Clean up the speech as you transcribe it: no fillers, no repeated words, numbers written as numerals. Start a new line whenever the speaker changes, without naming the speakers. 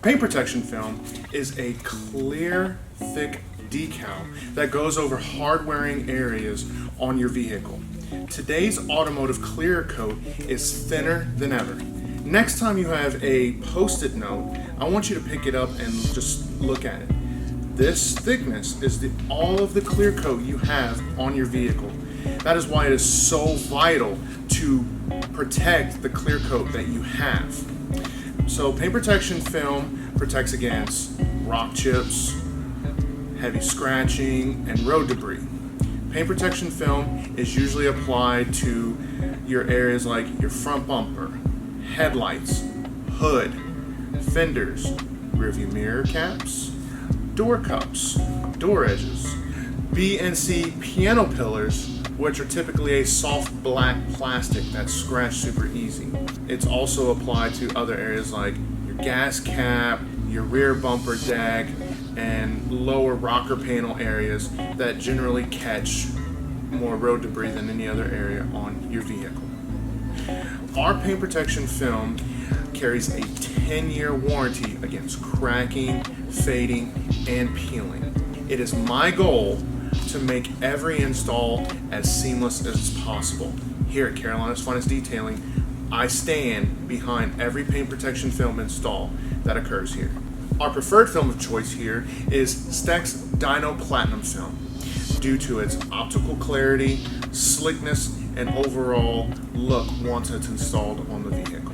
Paint protection film is a clear, thick decal that goes over hard-wearing areas on your vehicle. Today's automotive clear coat is thinner than ever. Next time you have a post-it note, I want you to pick it up and just look at it. This thickness is all of the clear coat you have on your vehicle. That is why it is so vital to protect the clear coat that you have. So paint protection film protects against rock chips, heavy scratching, and road debris. Paint protection film is usually applied to your areas like your front bumper, headlights, hood, fenders, rearview mirror caps, door cups, door edges, B and C piano pillars, which are typically a soft black plastic that's scratched super easy. It's also applied to other areas like your gas cap, your rear bumper deck, and lower rocker panel areas that generally catch more road debris than any other area on your vehicle. Our paint protection film carries a 10-year warranty against cracking, fading, and peeling. It is my goal to make every install as seamless as possible. Here at Carolina's Finest Detailing, I stand behind every paint protection film install that occurs here. Our preferred film of choice here is Stax Dyno Platinum film due to its optical clarity, slickness, and overall look once it's installed on the vehicle.